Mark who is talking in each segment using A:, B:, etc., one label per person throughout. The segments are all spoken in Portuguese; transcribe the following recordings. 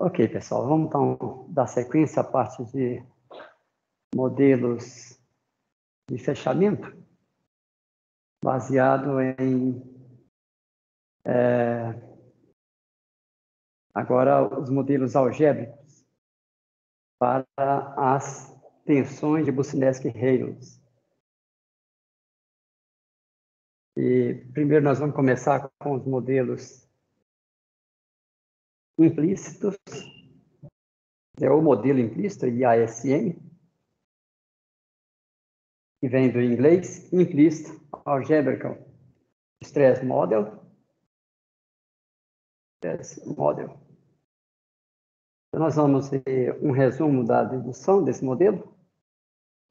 A: Ok, pessoal, vamos então dar sequência à parte de modelos de fechamento, baseado em, agora, os modelos algébricos para as tensões de Boussinesq-Reynolds. E primeiro nós vamos começar com os modelos implícitos, o modelo implícito, IASM, que vem do inglês, implícito, algebraical, stress model. Então, nós vamos ver um resumo da dedução desse modelo.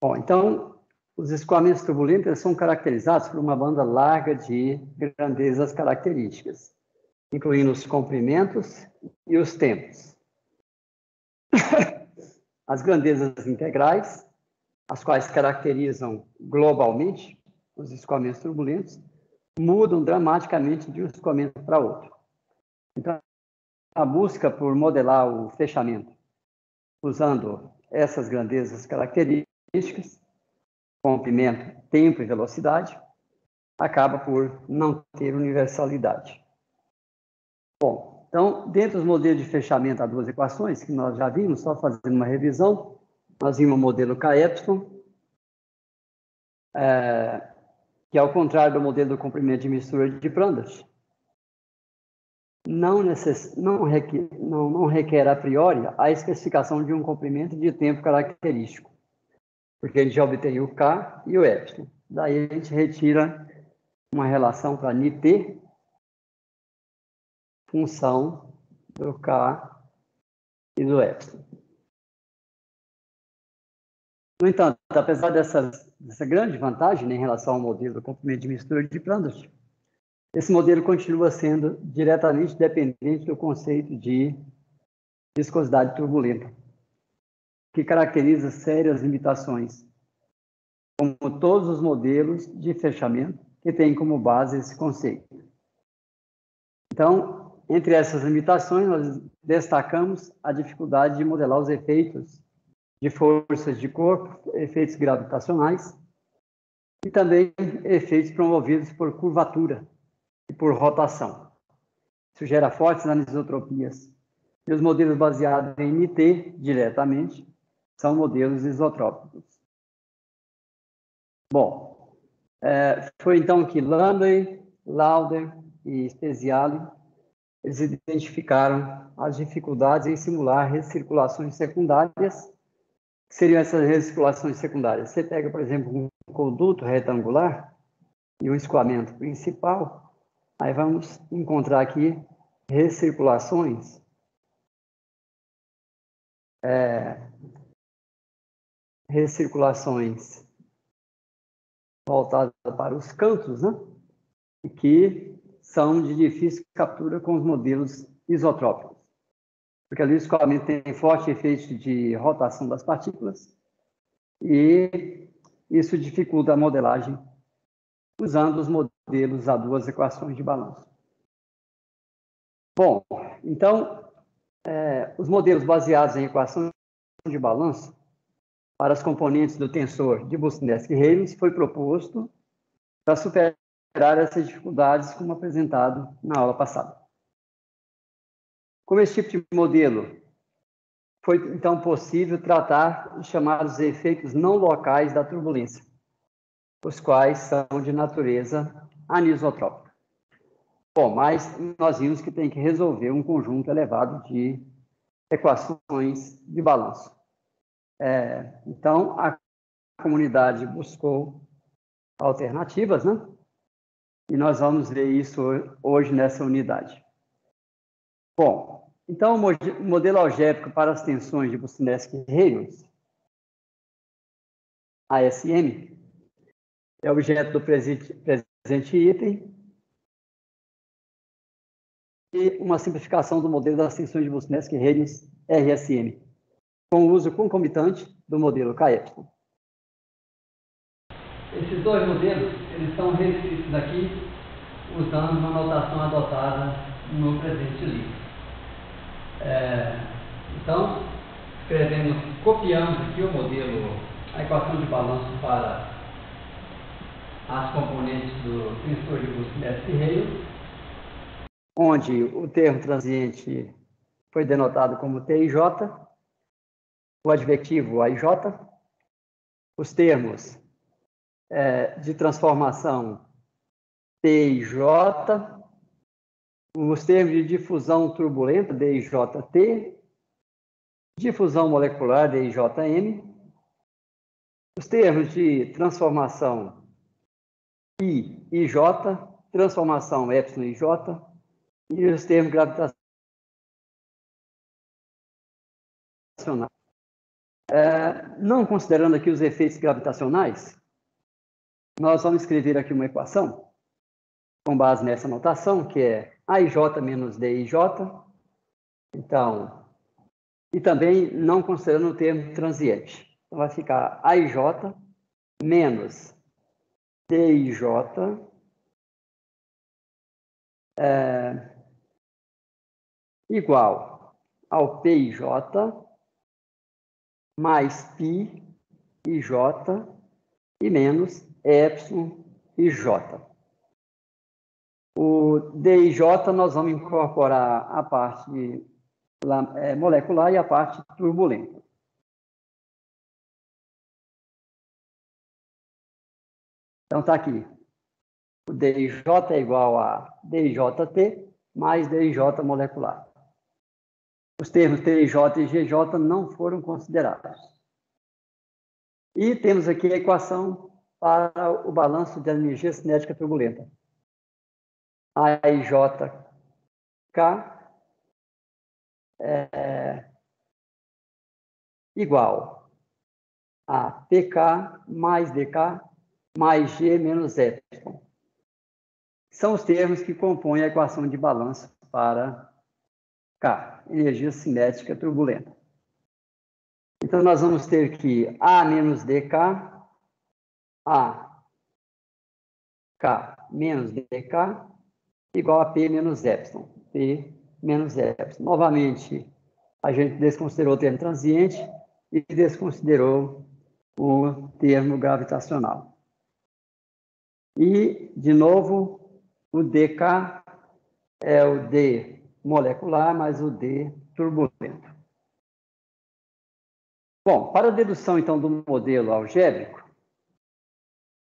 A: Bom, então, os escoamentos turbulentos são caracterizados por uma banda larga de grandezas características, incluindo os comprimentos e os tempos. As grandezas integrais, as quais caracterizam globalmente os escoamentos turbulentos, mudam dramaticamente de um escoamento para outro. Então, a busca por modelar o fechamento usando essas grandezas características, comprimento, tempo e velocidade, acaba por não ter universalidade. Bom, então, dentro dos modelos de fechamento há duas equações, que nós já vimos, só fazendo uma revisão, nós vimos o modelo K-epsilon, que ao contrário do modelo do comprimento de mistura de Prandtl, não requer a priori a especificação de um comprimento de tempo característico, porque a gente já obtém o K e o epsilon. Daí a gente retira uma relação para Νt, função do K e do epsilon. No entanto, apesar dessa grande vantagem, né, em relação ao modelo do comprimento de mistura de Prandtl, esse modelo continua sendo diretamente dependente do conceito de viscosidade turbulenta, que caracteriza sérias limitações, como todos os modelos de fechamento que têm como base esse conceito. Então, entre essas limitações, nós destacamos a dificuldade de modelar os efeitos de forças de corpo, efeitos gravitacionais, e também efeitos promovidos por curvatura e por rotação. Isso gera fortes anisotropias. E os modelos baseados em Νt, diretamente, são modelos isotrópicos. Bom, foi então que Lambert, Lauder e Spezialy, eles identificaram as dificuldades em simular recirculações secundárias. Que seriam essas recirculações secundárias? Você pega, por exemplo, um conduto retangular e um escoamento principal, aí vamos encontrar aqui recirculações voltadas para os cantos, né? E que são de difícil captura com os modelos isotrópicos. Porque ali o escoamento tem forte efeito de rotação das partículas e isso dificulta a modelagem usando os modelos a duas equações de balanço. Bom, então, os modelos baseados em equações de balanço para as componentes do tensor de Boussinesq-Reynolds foi proposto para superar essas dificuldades, como apresentado na aula passada. Com esse tipo de modelo, foi então possível tratar os chamados efeitos não locais da turbulência, os quais são de natureza anisotrópica. Bom, mas nós vimos que tem que resolver um conjunto elevado de equações de balanço. Então, a comunidade buscou alternativas, né? E nós vamos ver isso hoje nessa unidade. Bom, então o modelo algébrico para as tensões de Boussinesq-Reynolds, ASM, é objeto do presente item e uma simplificação do modelo das tensões de Boussinesq-Reynolds, RSM, com o uso concomitante do modelo K-epsilon. Esses dois modelos, eles são reescritos aqui usando uma notação adotada no presente livro. Então, escrevemos, copiamos aqui o modelo, a equação de balanço para as componentes do tensor de Bus-Mestre-Hale, onde o termo transiente foi denotado como T e J, o adjetivo AJ, os termos de transformação T e J, os termos de difusão turbulenta, DIJT, difusão molecular, DIJM, os termos de transformação I e J, transformação epsilon e J, e os termos gravitacionais. Não considerando aqui os efeitos gravitacionais, nós vamos escrever aqui uma equação com base nessa notação, que é AIJ menos DIJ. Então, e também não considerando o termo transiente. Então, vai ficar AIJ menos DIJ igual ao PIJ mais Pi e J e menos Epsilon e J. O DIJ nós vamos incorporar a parte molecular e a parte turbulenta. Então está aqui. O DIJ é igual a DIJT mais DIJ molecular. Os termos TIJ e GJ não foram considerados. E temos aqui a equação para o balanço de energia cinética turbulenta. AIJK igual a PK mais DK mais G menos epsilon. São os termos que compõem a equação de balanço para K, energia cinética turbulenta. Então, nós vamos ter que A menos DK, A, K menos DK, igual a P menos epsilon. P menos epsilon. Novamente, a gente desconsiderou o termo transiente e desconsiderou o termo gravitacional. E, de novo, o DK é o D molecular mais o D turbulento. Bom, para a dedução, então, do modelo algébrico,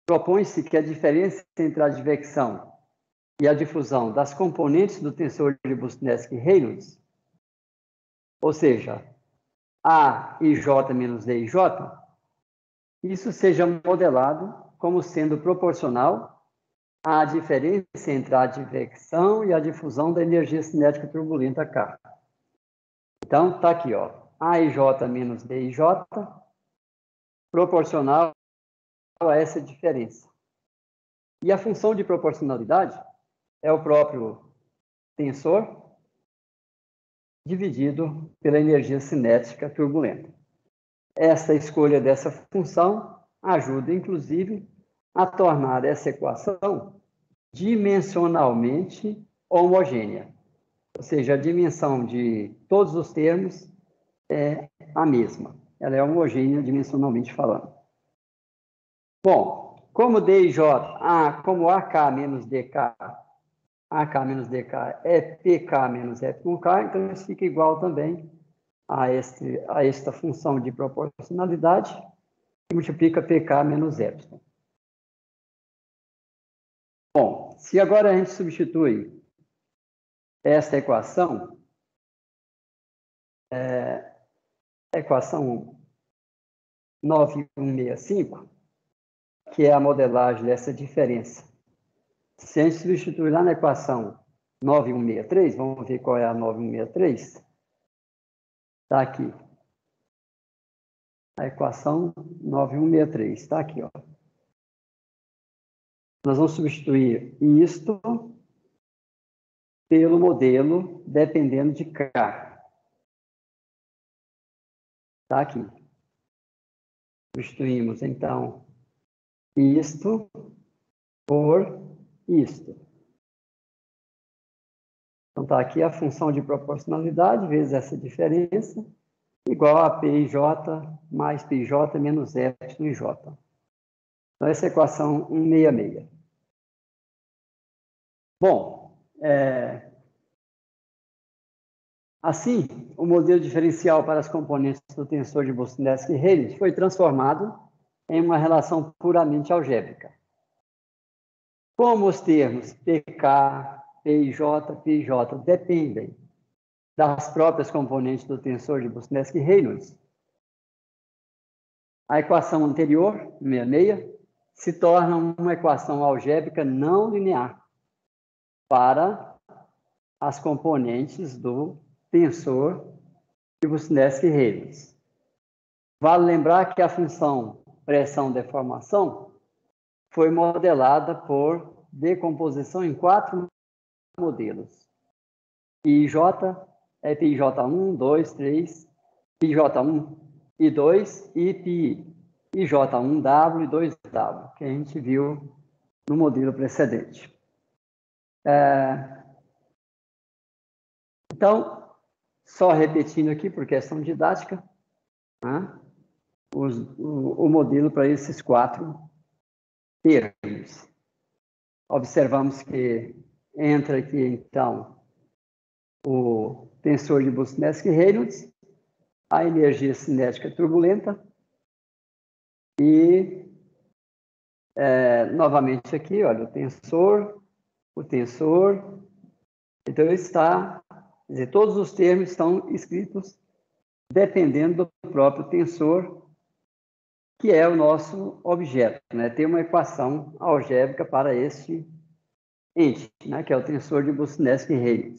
A: propõe-se que a diferença entre a advecção e a difusão das componentes do tensor de Bus-Mestre-Reynolds, ou seja, A e J menos D e J, isso seja modelado como sendo proporcional à diferença entre a advecção e a difusão da energia cinética turbulenta K. Então, está aqui, ó, A e J menos D e J, proporcional a essa diferença. E a função de proporcionalidade é o próprio tensor dividido pela energia cinética turbulenta. Essa escolha dessa função ajuda, inclusive, a tornar essa equação dimensionalmente homogênea. Ou seja, a dimensão de todos os termos é a mesma. Ela é homogênea dimensionalmente falando. Bom, como D e J, como AK menos DK, AK menos DK é PK menos F1K, então isso fica igual também a esta função de proporcionalidade, que multiplica PK menos Epsilon. Bom, se agora a gente substitui esta equação, a equação 9165, que é a modelagem dessa diferença. Se a gente substituir lá na equação 9163, vamos ver qual é a 9163. Está aqui. A equação 9163, está aqui, ó. Nós vamos substituir isto pelo modelo dependendo de K. Está aqui. Substituímos, então, isto por isto. Então, está aqui a função de proporcionalidade vezes essa diferença, igual a PIJ mais PJ menos epsilon em J. Então, essa é a equação 166. Bom, assim, o modelo diferencial para as componentes do tensor de Boston-Desc-Rayleigh foi transformado em uma relação puramente algébrica. Como os termos PK, PIJ, PJ dependem das próprias componentes do tensor de Boston-Desc-Rayleigh, a equação anterior, 66, se torna uma equação algébrica não linear para as componentes do tensor de Boston-Desc-Rayleigh. Vale lembrar que a função pressão-deformação foi modelada por decomposição em 4 modelos. PIJ é PIJ1, 2, 3, PIJ1 e 2 e PIJ1W e 2W, que a gente viu no modelo precedente. Então, só repetindo aqui por questão didática, né, o modelo para esses 4 termos. Observamos que entra aqui, então, o tensor de Boston-Desc-Rayleigh, a energia cinética turbulenta e, novamente aqui, olha, o tensor. Então, está, quer dizer, todos os termos estão escritos dependendo do próprio tensor, que é o nosso objeto, né? Tem uma equação algébrica para este ente, né? Que é o tensor de Boston-Desc-Rayleigh.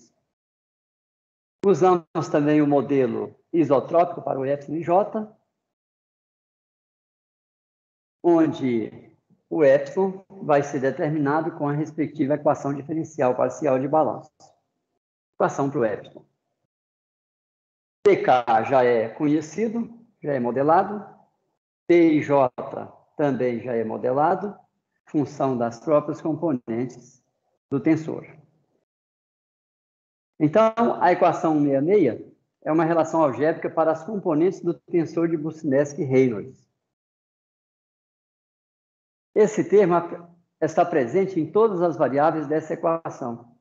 A: Usamos também o modelo isotrópico para o epsilon J, onde o epsilon vai ser determinado com a respectiva equação diferencial parcial de balanço. Equação para o epsilon. PK já é conhecido, já é modelado. PIJ também já é modelado, função das próprias componentes do tensor. Então, a equação 66 é uma relação algébrica para as componentes do tensor de Boston-Desc-Rayleigh. Esse termo está presente em todas as variáveis dessa equação,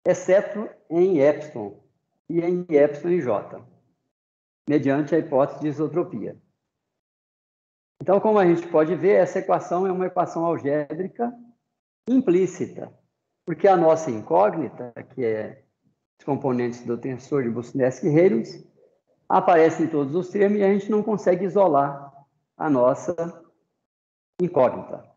A: exceto em epsilon e em epsilon e j, mediante a hipótese de isotropia. Então, como a gente pode ver, essa equação é uma equação algébrica implícita, porque a nossa incógnita, que é os componentes do tensor de Boston-Desc-Rayleigh, aparecem em todos os termos e a gente não consegue isolar a nossa incógnita.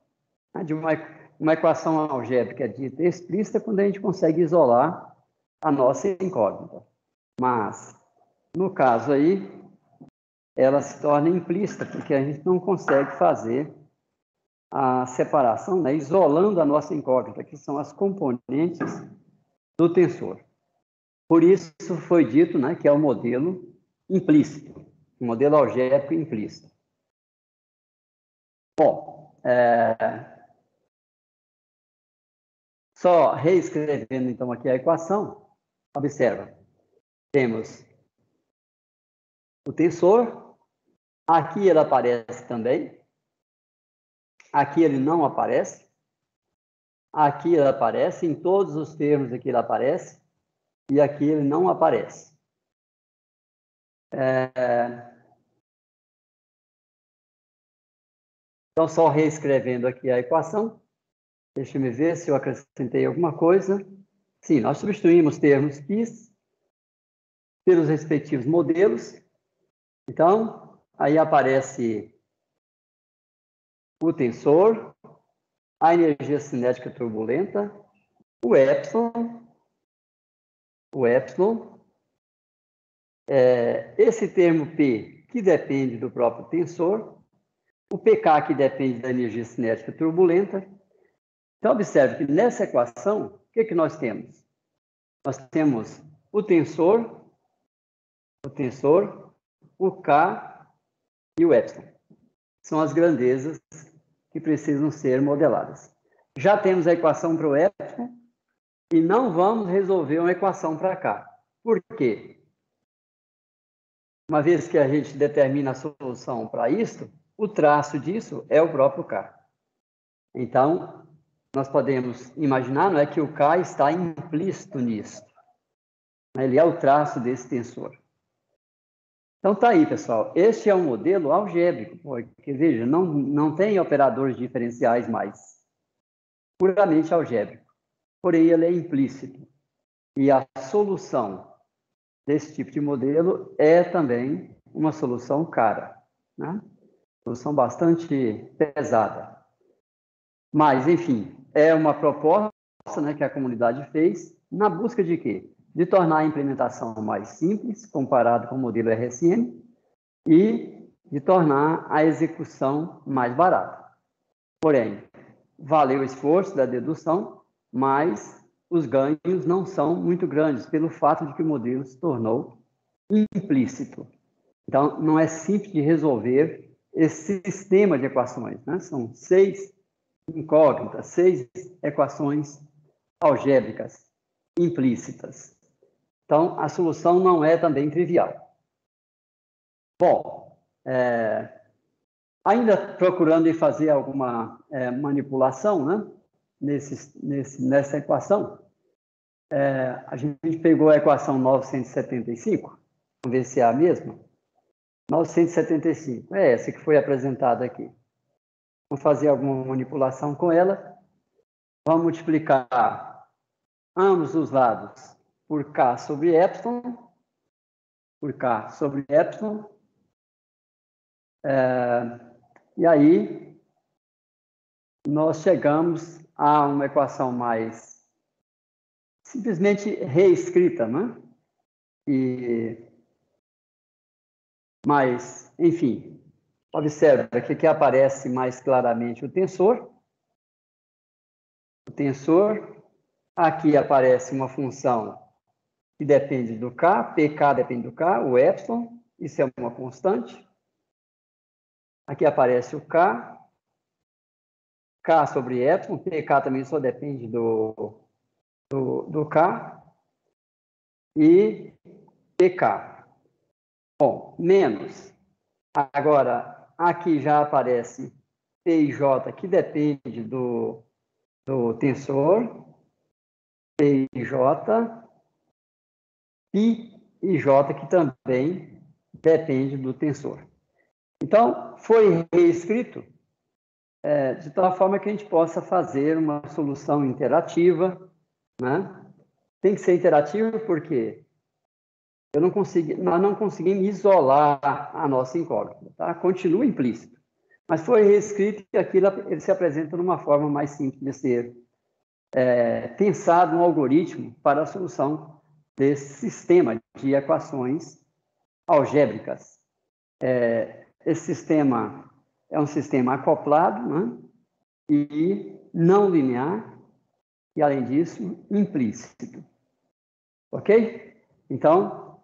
A: De uma equação algébrica dita explícita quando a gente consegue isolar a nossa incógnita. Mas, no caso aí, ela se torna implícita, porque a gente não consegue fazer a separação, né, isolando a nossa incógnita, que são as componentes do tensor. Por isso foi dito, né, que é o modelo implícito, o modelo algébrico implícito. Bom, só reescrevendo então aqui a equação, observa, temos o tensor, aqui ele aparece também, aqui ele não aparece, aqui ele aparece, em todos os termos aqui ele aparece, e aqui ele não aparece. Então, só reescrevendo aqui a equação, deixa eu ver se eu acrescentei alguma coisa. Sim, nós substituímos termos PIS pelos respectivos modelos. Então, aí aparece o tensor, a energia cinética turbulenta, o epsilon, esse termo P, que depende do próprio tensor, o PK, que depende da energia cinética turbulenta. Então, observe que nessa equação, o que nós temos? Nós temos o tensor, o K e o epsilon. São as grandezas que precisam ser modeladas. Já temos a equação para o epsilon e não vamos resolver uma equação para K. Por quê? uma vez que a gente determina a solução para isso, o traço disso é o próprio K. Então, nós podemos imaginar, não é, que o K está implícito nisso. Ele é o traço desse tensor. Então, tá aí, pessoal. Este é um modelo algébrico, porque, veja, não tem operadores diferenciais mais. Puramente algébrico. Porém, ele é implícito. E a solução desse tipo de modelo é também uma solução cara, né? Solução bastante pesada. Mas, enfim, é uma proposta, né, que a comunidade fez na busca de quê? De tornar a implementação mais simples, comparado com o modelo RSM, e de tornar a execução mais barata. Porém, valeu o esforço da dedução, mas os ganhos não são muito grandes, pelo fato de que o modelo se tornou implícito. Então, não é simples de resolver esse sistema de equações, né? São 6 incógnitas, 6 equações algébricas implícitas. Então, a solução não é também trivial. Bom, ainda procurando fazer alguma manipulação, né, nessa equação, a gente pegou a equação 975, vamos ver se é a mesma. 975, é essa que foi apresentada aqui. Vamos fazer alguma manipulação com ela. Vamos multiplicar ambos os lados por K sobre epsilon, por K sobre epsilon. E aí, nós chegamos a uma equação mais simplesmente reescrita, né? Mas, enfim, observa que aqui aparece mais claramente o tensor. O tensor, aqui aparece uma função que depende do K, PK depende do K, o epsilon, isso é uma constante. Aqui aparece o K, K sobre epsilon, PK também só depende do K, e PK. Bom, menos. Agora, aqui já aparece PJ, que depende do tensor, PJ, e J, que também depende do tensor. Então, foi reescrito de tal forma que a gente possa fazer uma solução interativa, né? Tem que ser interativo porque nós não conseguimos isolar a nossa incógnita, tá? Continua implícito. Mas foi reescrito e aquilo ele se apresenta numa forma mais simples de ser pensado um algoritmo para a solução desse sistema de equações algébricas. Esse sistema é um sistema acoplado, né? E não linear, e, além disso, implícito. Ok? Então,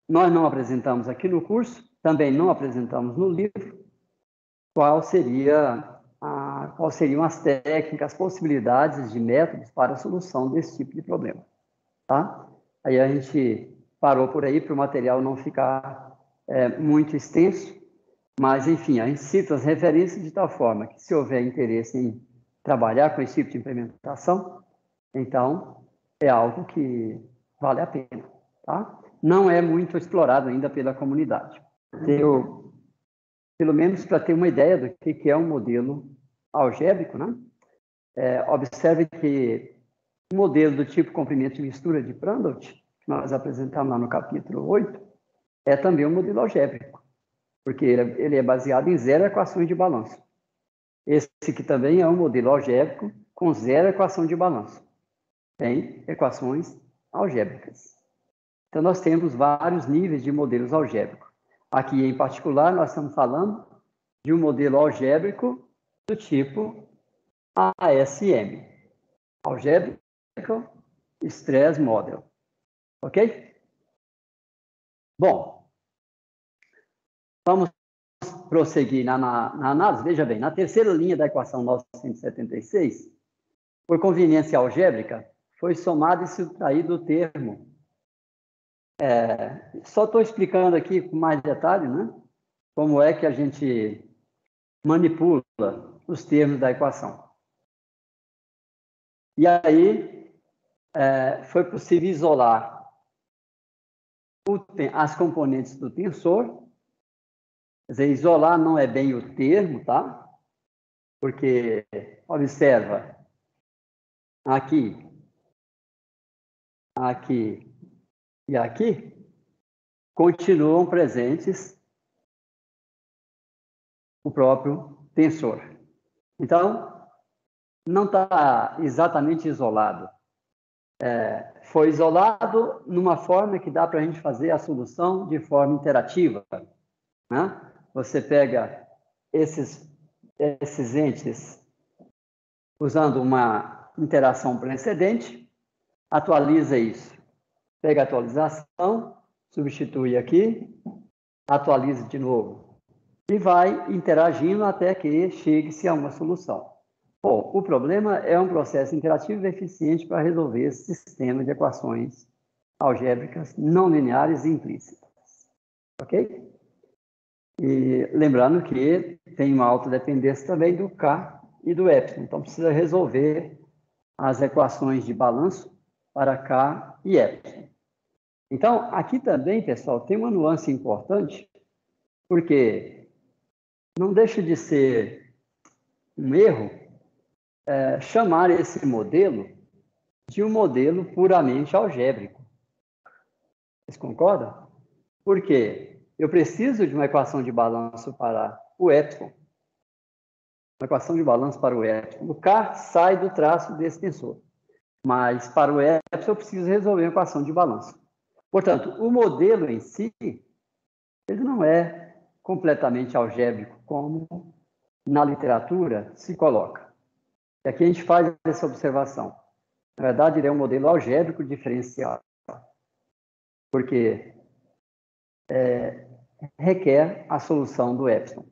A: nós não apresentamos aqui no curso, também não apresentamos no livro, quais seriam as técnicas, possibilidades de métodos para a solução desse tipo de problema. Tá? Aí a gente parou por aí para o material não ficar muito extenso, mas, enfim, a gente cita as referências de tal forma que, se houver interesse em trabalhar com esse tipo de implementação, então é algo que vale a pena. Tá? Não é muito explorado ainda pela comunidade. Pelo menos para ter uma ideia do que é um modelo algébrico, né? Observe que o modelo do tipo comprimento de mistura de Prandtl, que nós apresentamos lá no capítulo 8, é também um modelo algébrico, porque ele é baseado em 0 equações de balanço. Esse aqui também é um modelo algébrico com 0 equação de balanço. Tem equações algébricas. Então, nós temos vários níveis de modelos algébricos. Aqui, em particular, nós estamos falando de um modelo algébrico do tipo ASM. Algebraic Stress Model. Ok? Bom, vamos prosseguir na análise. Veja bem, na terceira linha da equação 976, por conveniência algébrica, foi somado e subtraído o termo Só estou explicando aqui com mais detalhe, né? Como é que a gente manipula os termos da equação. E aí, foi possível isolar as componentes do tensor. Quer dizer, isolar não é bem o termo, tá? Porque, observa, aqui, aqui e aqui continuam presentes o próprio tensor. Então, não está exatamente isolado. Foi isolado numa forma que dá para a gente fazer a solução de forma interativa, né? Você pega esses entes usando uma interação precedente, atualiza isso. Pega a atualização, substitui aqui, atualiza de novo. E vai interagindo até que chegue-se a uma solução. Bom, o problema é um processo interativo e eficiente para resolver esse sistema de equações algébricas não lineares e implícitas. Ok? E lembrando que tem uma autodependência também do K e do epsilon. Então, precisa resolver as equações de balanço para K e epsilon. Então, aqui também, pessoal, tem uma nuance importante, porque não deixa de ser um erro chamar esse modelo de um modelo puramente algébrico. Vocês concordam? Por quê? Eu preciso de uma equação de balanço para o epsilon. Uma equação de balanço para o epsilon. O K sai do traço desse tensor. Mas para o epsilon eu preciso resolver uma equação de balanço. Portanto, o modelo em si, ele não é completamente algébrico, como na literatura se coloca. E aqui a gente faz essa observação. Na verdade, ele é um modelo algébrico diferencial, porque requer a solução do epsilon.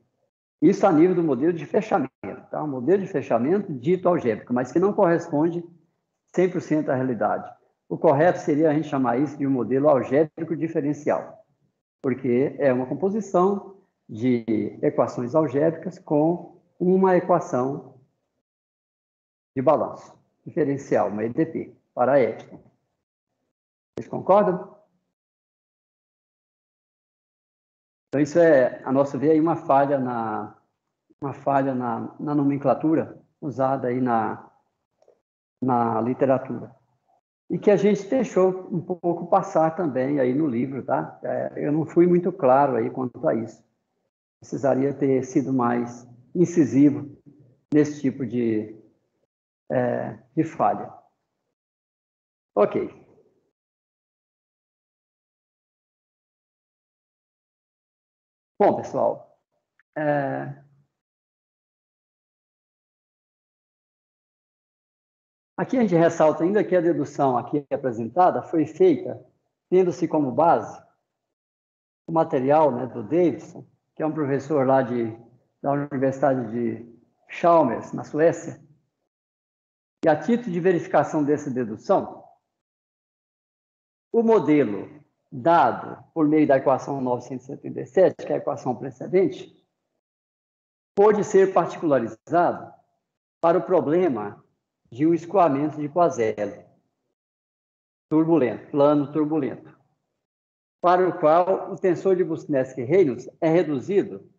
A: Isso a nível do modelo de fechamento, tá? Um modelo de fechamento dito algébrico, mas que não corresponde 100% à realidade. O correto seria a gente chamar isso de um modelo algébrico diferencial, porque é uma composição de equações algébricas com uma equação de balanço diferencial, uma EDP, para epsilon. Vocês concordam? Então, isso é, a nosso ver, aí uma falha na nomenclatura usada aí na literatura. E que a gente deixou um pouco passar também aí no livro, tá? Eu não fui muito claro aí quanto a isso. Precisaria ter sido mais incisivo nesse tipo de falha. Ok. Bom, pessoal, aqui a gente ressalta ainda que a dedução aqui apresentada foi feita tendo-se como base o material, né, do Davidson, que é um professor lá da Universidade de Chalmers, na Suécia. E a título de verificação dessa dedução, o modelo dado por meio da equação 977, que é a equação precedente, pode ser particularizado para o problema de um escoamento de Poiseuille turbulento, plano turbulento, para o qual o tensor de Busnetsky-Reynolds é reduzido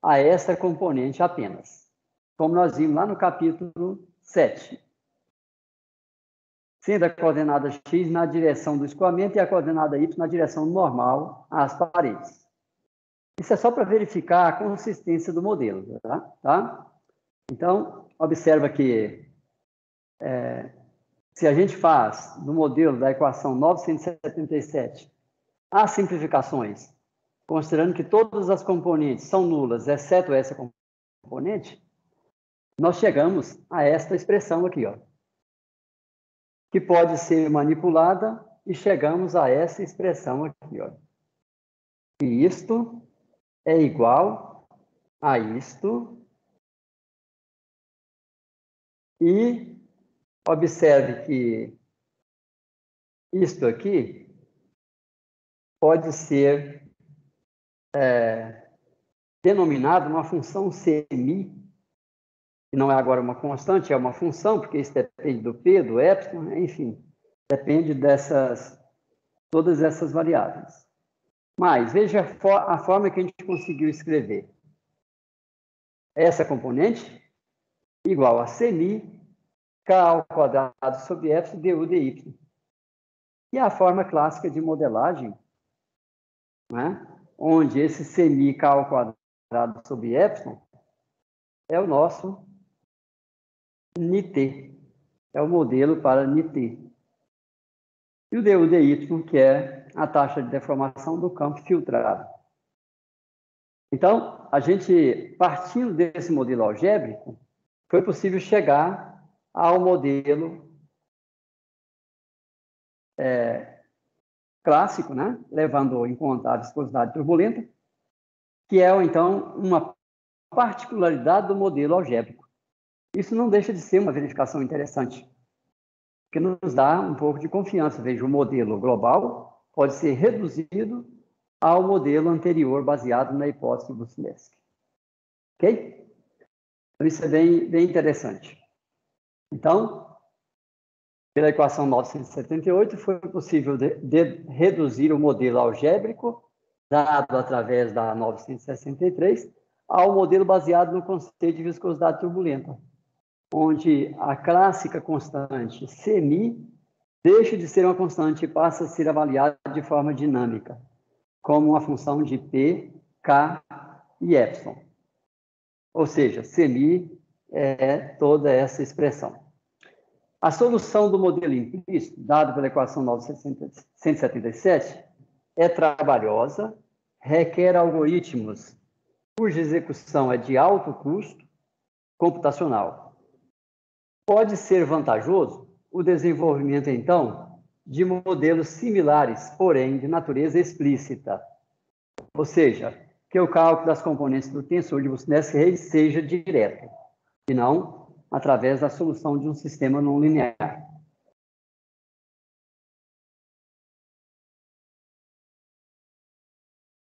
A: a essa componente apenas, como nós vimos lá no capítulo 7. Sendo a coordenada x na direção do escoamento e a coordenada y na direção normal às paredes. Isso é só para verificar a consistência do modelo, tá? Então, observa que se a gente faz do modelo da equação 977 as simplificações, considerando que todas as componentes são nulas, exceto essa componente, nós chegamos a esta expressão aqui, ó, que pode ser manipulada e chegamos a essa expressão aqui, ó. E isto é igual a isto. E observe que isto aqui pode ser denominado uma função semi, que não é agora uma constante, é uma função, porque isso depende do P, do epsilon, enfim, depende todas essas variáveis. Mas veja a forma que a gente conseguiu escrever. Essa componente igual a semi k ao quadrado sobre epsilon du dy. E a forma clássica de modelagem, né, onde esse semi k ao quadrado sobre epsilon é o nosso NIT, é o modelo para NIT. E o du dy, que é a taxa de deformação do campo filtrado. Então, a gente, partindo desse modelo algébrico, foi possível chegar ao modelo clássico, né? Levando em conta a viscosidade turbulenta, que é, então, uma particularidade do modelo algébrico. Isso não deixa de ser uma verificação interessante, que nos dá um pouco de confiança. Veja, o modelo global pode ser reduzido ao modelo anterior, baseado na hipótese Busnelski. Ok? Então, isso é bem interessante. Então, pela equação 978, foi possível reduzir o modelo algébrico, dado através da 963, ao modelo baseado no conceito de viscosidade turbulenta, onde a clássica constante semi deixa de ser uma constante e passa a ser avaliada de forma dinâmica, como uma função de P, K e epsilon. Ou seja, semi é toda essa expressão. A solução do modelo implícito, dado pela equação 977, é trabalhosa, requer algoritmos cuja execução é de alto custo computacional. Pode ser vantajoso o desenvolvimento, então, de modelos similares, porém de natureza explícita. Ou seja, que o cálculo das componentes do tensor de Busnelski-Reis seja direto, e não através da solução de um sistema não linear.